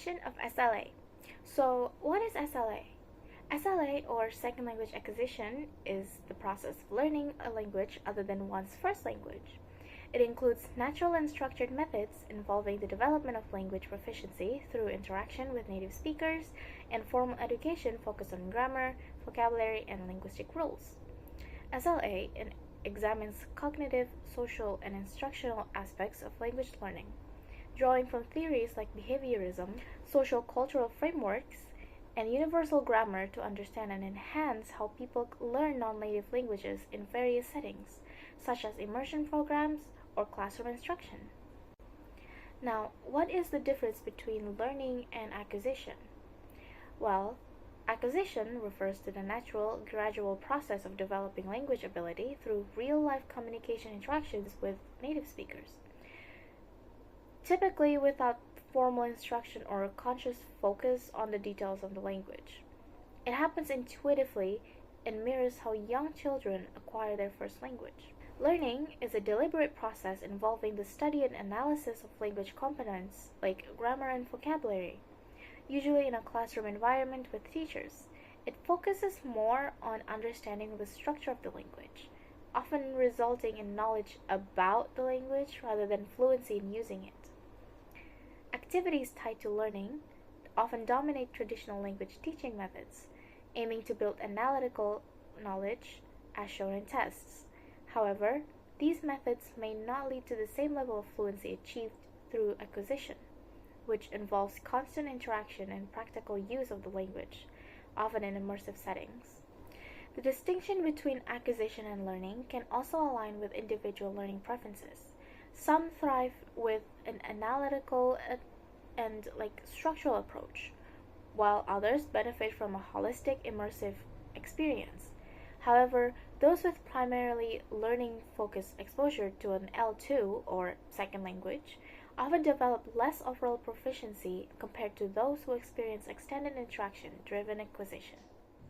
definition of SLA. So, what is SLA? SLA, or second language acquisition, is the process of learning a language other than one's first language. It includes natural and structured methods involving the development of language proficiency through interaction with native speakers and formal education focused on grammar, vocabulary, and linguistic rules. SLA examines cognitive, social, and instructional aspects of language learning, drawing from theories like behaviorism, social cultural frameworks, and universal grammar to understand and enhance how people learn non-native languages in various settings, such as immersion programs or classroom instruction. Now, what is the difference between learning and acquisition? Well, acquisition refers to the natural, gradual process of developing language ability through real-life communication interactions with native speakers, typically without formal instruction or a conscious focus on the details of the language. It happens intuitively and mirrors how young children acquire their first language. Learning is a deliberate process involving the study and analysis of language components like grammar and vocabulary, usually in a classroom environment with teachers. It focuses more on understanding the structure of the language, often resulting in knowledge about the language rather than fluency in using it. Activities tied to learning often dominate traditional language teaching methods, aiming to build analytical knowledge as shown in tests. However, these methods may not lead to the same level of fluency achieved through acquisition, which involves constant interaction and practical use of the language, often in immersive settings. The distinction between acquisition and learning can also align with individual learning preferences. Some thrive with an analytical and structural approach, while others benefit from a holistic immersive experience. However, those with primarily learning-focused exposure to an L2 or second language often develop less overall proficiency compared to those who experience extended interaction-driven acquisition.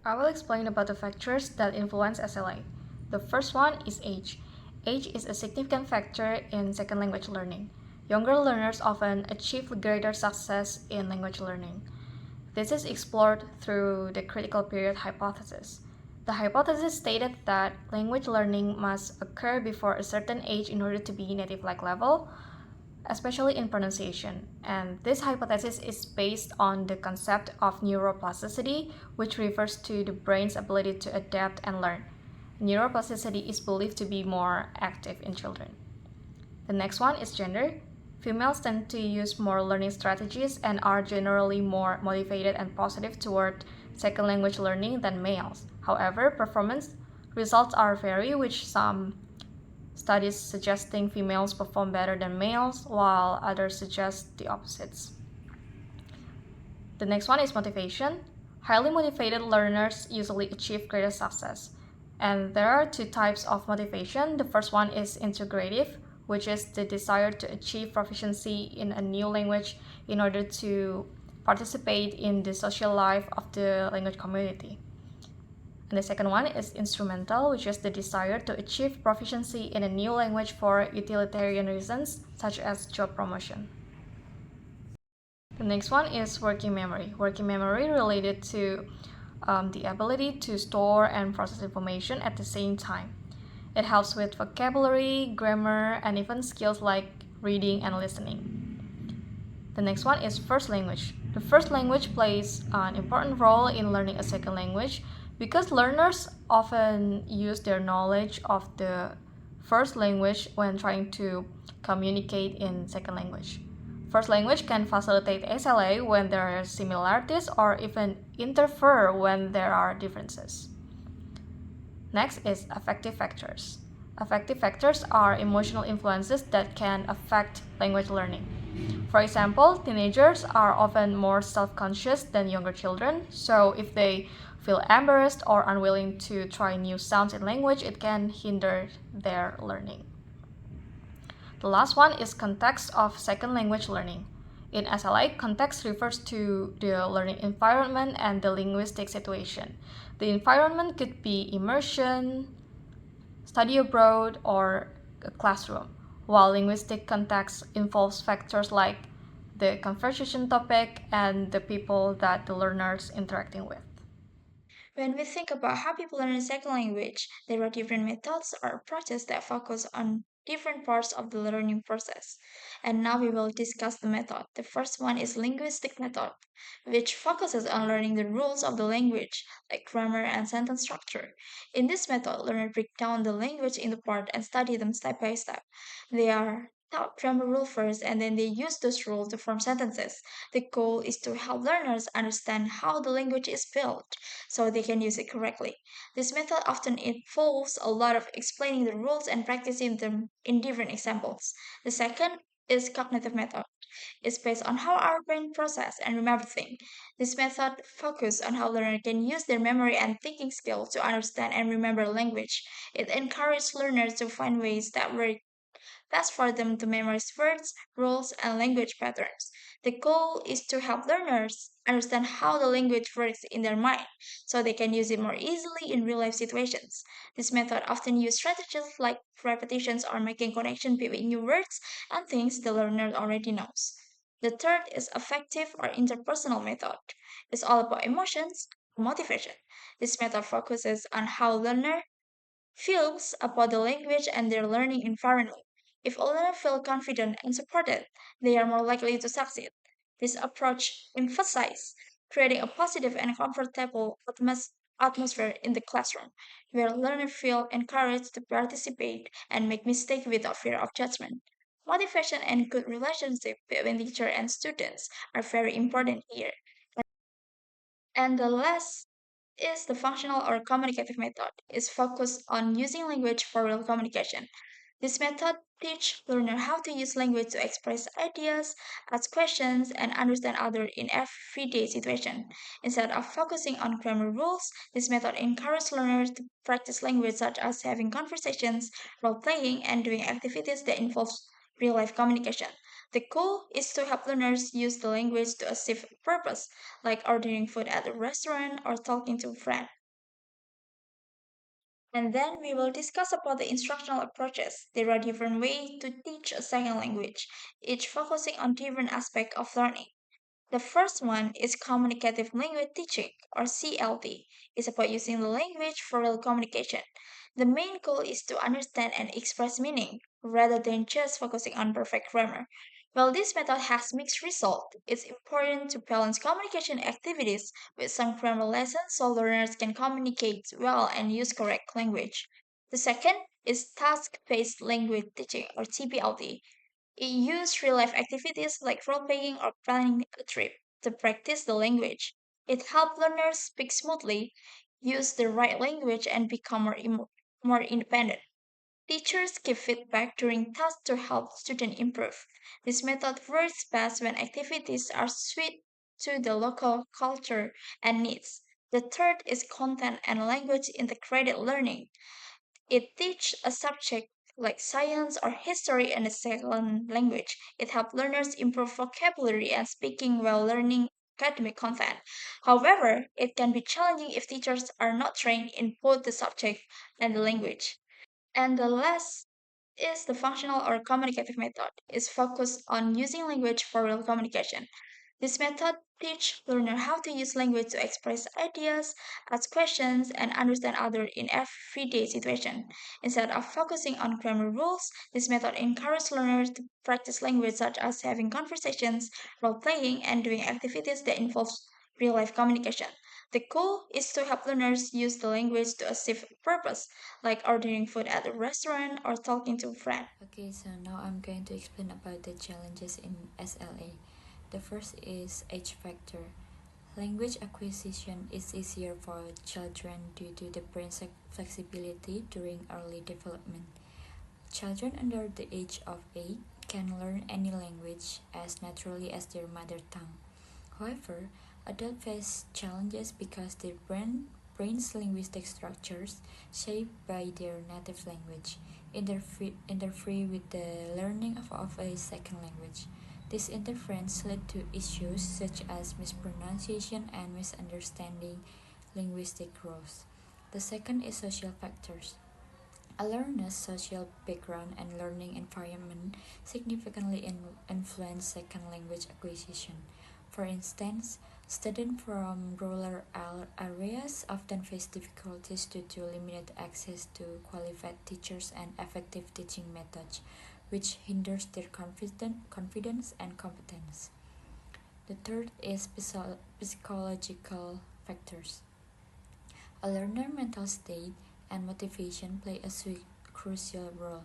I will explain about the factors that influence SLA. The first one is age. Age is a significant factor in second language learning. Younger learners often achieve greater success in language learning. This is explored through the critical period hypothesis. The hypothesis stated that language learning must occur before a certain age in order to be native-like level, especially in pronunciation. And this hypothesis is based on the concept of neuroplasticity, which refers to the brain's ability to adapt and learn. Neuroplasticity is believed to be more active in children. The next one is gender. Females tend to use more learning strategies and are generally more motivated and positive toward second language learning than males. However, performance results are vary, with some studies suggesting females perform better than males, while others suggest the opposites. The next one is motivation. Highly motivated learners usually achieve greater success. And there are two types of motivation. The first one is integrative, which is the desire to achieve proficiency in a new language in order to participate in the social life of the language community. And the second one is instrumental, which is the desire to achieve proficiency in a new language for utilitarian reasons, such as job promotion. The next one is working memory. Working memory related to the ability to store and process information at the same time. It helps with vocabulary, grammar, and even skills like reading and listening. The next one is first language. The first language plays an important role in learning a second language because learners often use their knowledge of the first language when trying to communicate in second language. First language can facilitate SLA when there are similarities or even interfere when there are differences. Next is affective factors. Affective factors are emotional influences that can affect language learning. For example, teenagers are often more self-conscious than younger children, so if they feel embarrassed or unwilling to try new sounds in language, it can hinder their learning. The last one is context of second language learning. In SLA, context refers to the learning environment and the linguistic situation. The environment could be immersion, study abroad, or a classroom, while linguistic context involves factors like the conversation topic, and the people that the learners interacting with. When we think about how people learn a second language, there are different methods or approaches that focus on different parts of the learning process. And now we will discuss the method. The first one is linguistic method, which focuses on learning the rules of the language, like grammar and sentence structure. In this method, learners break down the language into parts and study them step by step. They are taught grammar rule first and then they use those rules to form sentences. The goal is to help learners understand how the language is built so they can use it correctly. This method often involves a lot of explaining the rules and practicing them in different examples. The second is cognitive method. It's based on how our brain process and remember things. This method focuses on how learners can use their memory and thinking skills to understand and remember language. It encourages learners to find ways that work best for them to memorize words, rules, and language patterns. The goal is to help learners understand how the language works in their mind so they can use it more easily in real life situations. This method often uses strategies like repetitions or making connections between new words and things the learner already knows. The third is affective or interpersonal method. It's all about emotions, motivation. This method focuses on how learner feels about the language and their learning environment. If a learner feels confident and supported, they are more likely to succeed. This approach emphasizes creating a positive and comfortable atmosphere in the classroom, where learners feel encouraged to participate and make mistakes without fear of judgment. Motivation and good relationship between teacher and students are very important here. And the last is the functional or communicative method. It's focused on using language for real communication. This method teaches learners how to use language to express ideas, ask questions, and understand others in everyday situations. Instead of focusing on grammar rules, this method encourages learners to practice language such as having conversations, role playing, and doing activities that involve real life communication. The goal is to help learners use the language to achieve a purpose, like ordering food at a restaurant or talking to a friend. And then we will discuss about the instructional approaches. There are different ways to teach a second language, each focusing on different aspects of learning. The first one is communicative language teaching, or CLT. It's about using the language for real communication. The main goal is to understand and express meaning, rather than just focusing on perfect grammar. While this method has mixed results, it's important to balance communication activities with some grammar lessons so learners can communicate well and use correct language. The second is task-based language teaching, or TPLT. It uses real life activities like role playing or planning a trip to practice the language. It helps learners speak smoothly, use the right language, and become more independent. Teachers give feedback during tasks to help students improve. This method works best when activities are suited to the local culture and needs. The third is content and language integrated learning. It teaches a subject like science or history in a second language. It helps learners improve vocabulary and speaking while learning academic content. However, it can be challenging if teachers are not trained in both the subject and the language. And the last is the functional or communicative method. It's focused on using language for real communication. This method teaches learners how to use language to express ideas, ask questions, and understand others in everyday situations. Instead of focusing on grammar rules, this method encourages learners to practice language such as having conversations, role playing, and doing activities that involve real life communication. The goal is to help learners use the language to achieve a purpose, like ordering food at a restaurant or talking to a friend. Okay, so now I'm going to explain about the challenges in SLA. The first is age factor. Language acquisition is easier for children due to the brain's flexibility during early development. Children under the age of 8 can learn any language as naturally as their mother tongue. However, adults face challenges because their brain's linguistic structures, shaped by their native language, interfere with the learning of a second language. This interference led to issues such as mispronunciation and misunderstanding linguistic growth. The second is social factors. A learner's social background and learning environment significantly influence second language acquisition. For instance, students from rural areas often face difficulties due to limited access to qualified teachers and effective teaching methods, which hinders their confidence and competence. The third is psychological factors. A learner's mental state and motivation play a crucial role.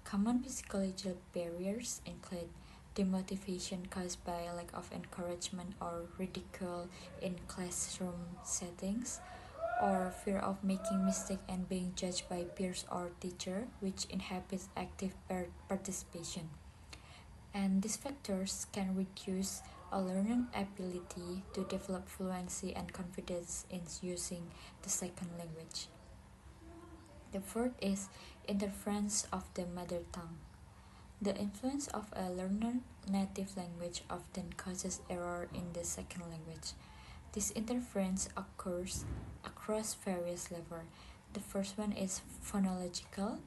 Common psychological barriers include demotivation caused by lack of encouragement or ridicule in classroom settings, or fear of making mistakes and being judged by peers or teacher, which inhibits active participation. And these factors can reduce a learner's ability to develop fluency and confidence in using the second language. The fourth is interference of the mother tongue. The influence of a learner's native language often causes error in the second language. This interference occurs across various levels. The first one is phonological,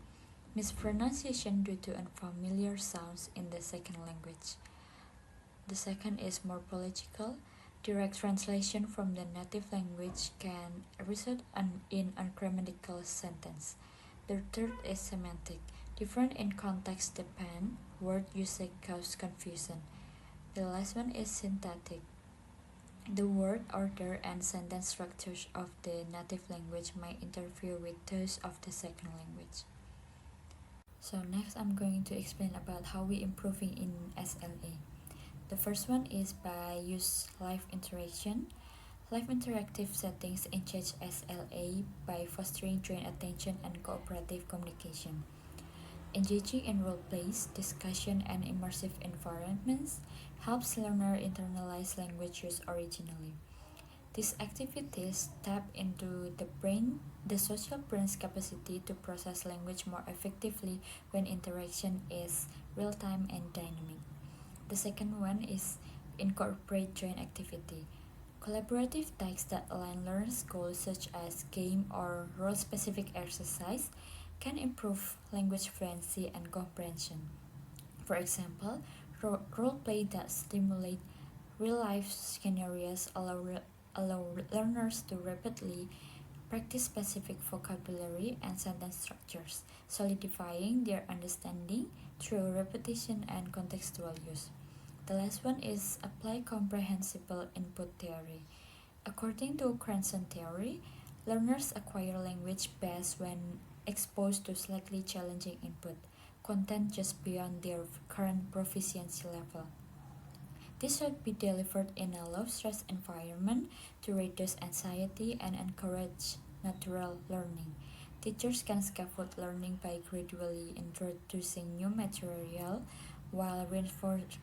mispronunciation due to unfamiliar sounds in the second language. The second is morphological. Direct translation from the native language can result in ungrammatical sentence. The third is semantic. Different in context depend, word usage cause confusion. The last one is syntactic. The word order and sentence structures of the native language might interfere with those of the second language. So next I'm going to explain about how we improving in SLA. The first one is by use live interaction. Live interactive settings enhance SLA by fostering joint attention and cooperative communication. Engaging in role plays, discussion, and immersive environments helps learner internalize language use originally. These activities tap into the social brain's capacity to process language more effectively when interaction is real-time and dynamic. The second one is incorporate joint activity. Collaborative tasks that align learners' goals, such as game or role-specific exercise, can improve language fluency and comprehension. For example, role play that stimulate real-life scenarios allow learners to rapidly practice specific vocabulary and sentence structures, solidifying their understanding through repetition and contextual use. The last one is apply comprehensible input theory. According to Cranston theory, learners acquire language best when exposed to slightly challenging input, content just beyond their current proficiency level. This should be delivered in a low-stress environment to reduce anxiety and encourage natural learning. Teachers can scaffold learning by gradually introducing new material while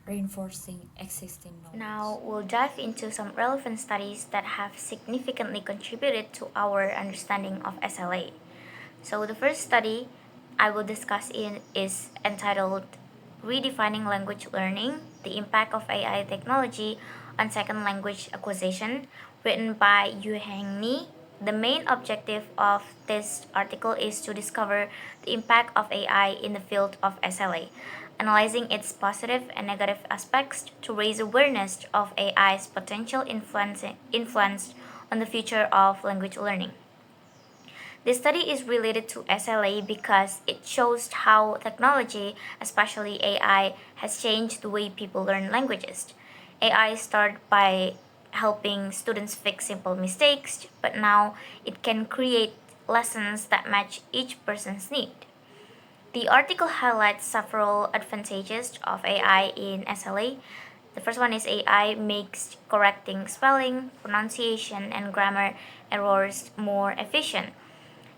reinforcing existing knowledge. Now we'll dive into some relevant studies that have significantly contributed to our understanding of SLA. So the first study I will discuss is entitled Redefining Language Learning: The Impact of AI Technology on Second Language Acquisition, written by Yuheng Ni. The main objective of this article is to discover the impact of AI in the field of SLA, analyzing its positive and negative aspects to raise awareness of AI's potential influence on the future of language learning. This study is related to SLA because it shows how technology, especially AI, has changed the way people learn languages. AI started by helping students fix simple mistakes, but now it can create lessons that match each person's need. The article highlights several advantages of AI in SLA. The first one is AI makes correcting spelling, pronunciation, and grammar errors more efficient.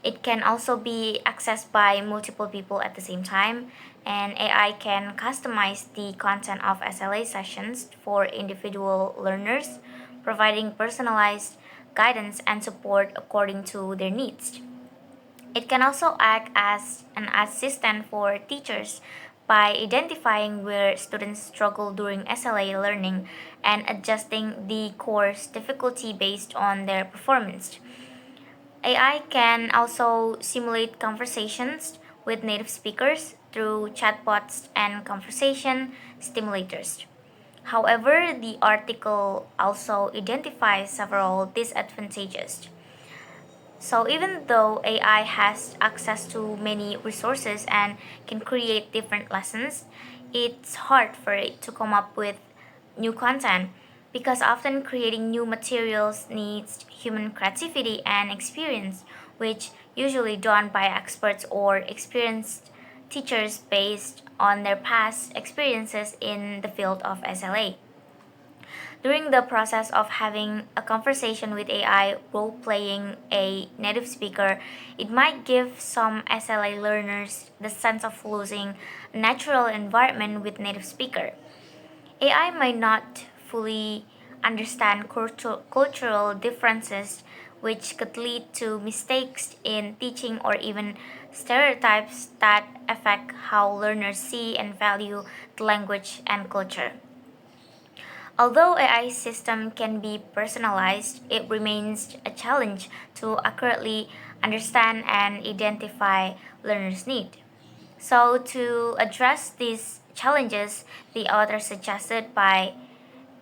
It can also be accessed by multiple people at the same time, and AI can customize the content of SLA sessions for individual learners, providing personalized guidance and support according to their needs. It can also act as an assistant for teachers by identifying where students struggle during SLA learning and adjusting the course difficulty based on their performance. AI can also simulate conversations, with native speakers through chatbots and conversation stimulators. However, the article also identifies several disadvantages. So, even though AI has access to many resources and can create different lessons, it's hard for it to come up with new content because often creating new materials needs human creativity and experience, which usually done by experts or experienced teachers based on their past experiences in the field of SLA. During the process of having a conversation with AI role playing a native speaker, it might give some SLA learners the sense of losing a natural environment with native speaker. AI might not fully understand cultural differences, which could lead to mistakes in teaching or even stereotypes that affect how learners see and value the language and culture. Although AI system can be personalized, it remains a challenge to accurately understand and identify learners' need. So to address these challenges, the author suggested by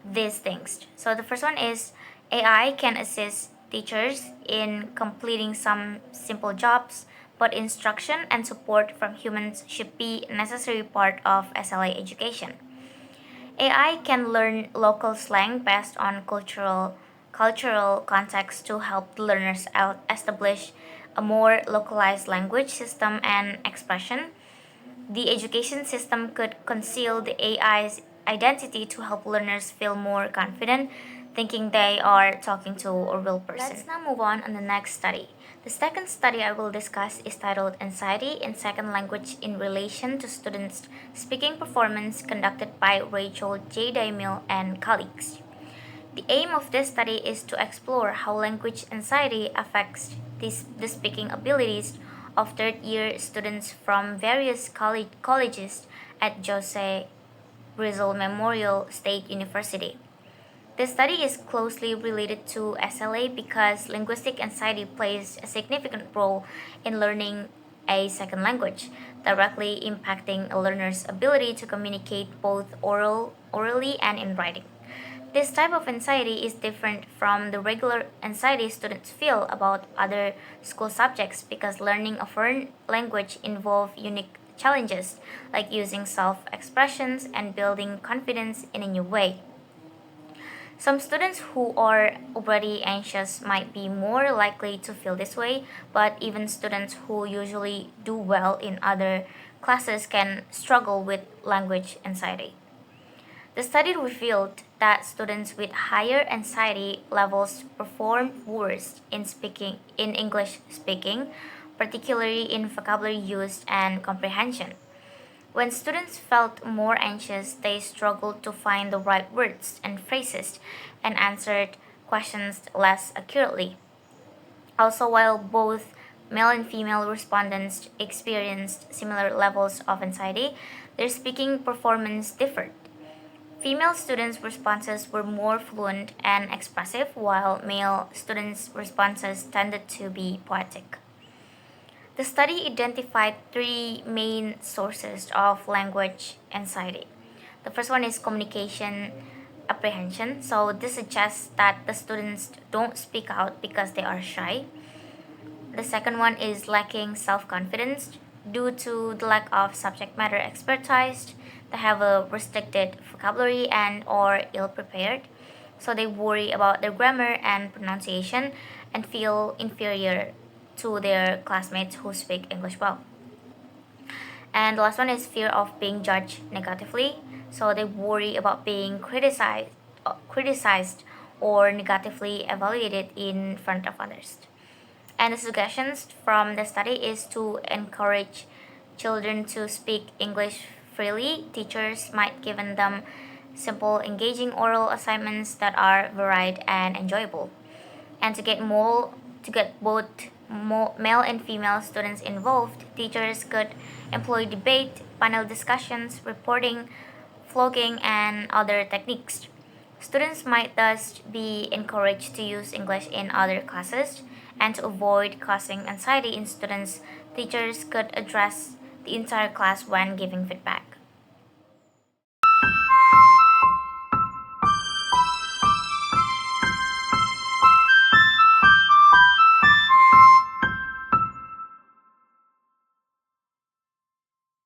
these things. So the first one is AI can assist teachers in completing some simple jobs, but instruction and support from humans should be a necessary part of SLA education. AI can learn local slang based on cultural context to help the learners establish a more localized language system and expression. The education system could conceal the AI's identity to help learners feel more confident, thinking they are talking to a real person. Let's now move on the next study. The second study I will discuss is titled Anxiety in Second Language in Relation to Students' Speaking Performance, conducted by Rachel J. Daimil and colleagues. The aim of this study is to explore how language anxiety affects the speaking abilities of third year students from various colleges at Jose Rizal Memorial State University. This study is closely related to SLA because linguistic anxiety plays a significant role in learning a second language, directly impacting a learner's ability to communicate both orally and in writing. This type of anxiety is different from the regular anxiety students feel about other school subjects because learning a foreign language involves unique challenges like using self-expressions and building confidence in a new way. Some students who are already anxious might be more likely to feel this way, but even students who usually do well in other classes can struggle with language anxiety. The study revealed that students with higher anxiety levels performed worse in English speaking, particularly in vocabulary use and comprehension. When students felt more anxious, they struggled to find the right words and phrases and answered questions less accurately. Also, while both male and female respondents experienced similar levels of anxiety, their speaking performance differed. Female students' responses were more fluent and expressive, while male students' responses tended to be poetic. The study identified three main sources of language anxiety. The first one is communication apprehension. So, this suggests that the students don't speak out because they are shy. The second one is lacking self confidence due to the lack of subject matter expertise. They have a restricted vocabulary and or ill prepared. So they worry about their grammar and pronunciation and feel inferior to their classmates who speak English well. And the last one is fear of being judged negatively. So they worry about being criticized or negatively evaluated in front of others. And the suggestions from the study is to encourage children to speak English freely. Teachers might give them simple, engaging oral assignments that are varied and enjoyable. And to get both male and female students involved, teachers could employ debate, panel discussions, reporting, vlogging, and other techniques. Students might thus be encouraged to use English in other classes, And to avoid causing anxiety in students, teachers could address the entire class when giving feedback.